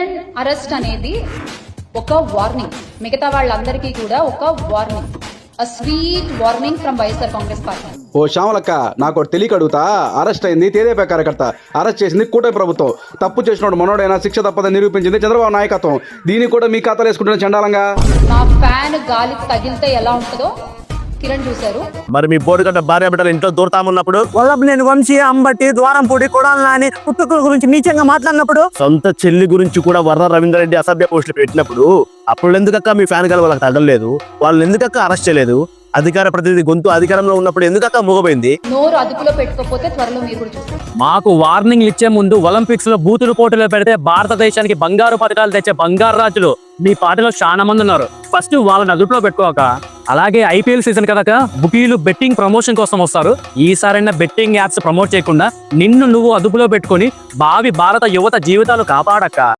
Kiran arrest అనేది ఒక warning, మిగతా వాళ్ళందరికీ కూడా ఒక warning, sweet warning from YSR Congress party. ఓ శ్యామలక్క, నాకు తెలియక అడుగుతా. అరెస్ట్ అయింది తెదేపా కార్యకర్త, అరెస్ట్ చేసింది కూటమి ప్రభుత్వం. తప్పు చేసినోడు మనోడైనా శిక్ష తప్పదని నిరూపించింది చంద్రబాబు నాయకత్వం. దీనికి కూడా మీ ఖాతాలు వేసుకుంటున్న చండాలంగా. మా ఫ్యాన్ గాలికి తగిలితే ఎలా ఉంటుందో కిరణ్ చూశారు. మరి మీ బోర్డు గంట భార్య బిడ్డలు ఇంట్లో దూరతామన్నప్పుడు, వల్లభనేని వంశీ, అంబటి, ద్వారంపూడి, కొడాలని పుట్టుకుల గురించి నీచంగా మాట్లాడినప్పుడు, సొంత చెల్లి గురించి కూడా వర్ర రవీంద్రరెడ్డి అసభ్య పోస్టులు పెట్టినప్పుడు, అప్పుడు ఎందుకక్క మీ ఫ్యాన్ గారు వాళ్ళకి తగ్గలేదు? వాళ్ళని ఎందుకక్క అరెస్ట్ చేయలేదు? అధికార ప్రతినిధి గొంతు అధికారంలో ఉన్నప్పుడు ఎందుకక్క మూగపోయింది? నోరు అదుపులో పెట్టుకోకపోతే త్వరలో మీరు కూడా చూస్తారు. మాకు వార్నింగ్ ఇచ్చే ముందు ఒలింపిక్స్ లో బూతులు పోటీలో పెడితే భారతదేశానికి బంగారు పథకాలు తెచ్చే బంగారు రాజులు మీ పార్టీలో చాలా మంది ఉన్నారు. ఫస్ట్ వాళ్ళని అదుపులో పెట్టుకోక, అలాగే ఐపీఎల్ సీజన్ కనుక బుకీలు బెట్టింగ్ ప్రమోషన్ కోసం వస్తారు. ఈసారైనా బెట్టింగ్ యాప్స్ ప్రమోట్ చేయకుండా నిన్ను నువ్వు అదుపులో పెట్టుకొని భావి భారత యువత జీవితాలు కాపాడక్క.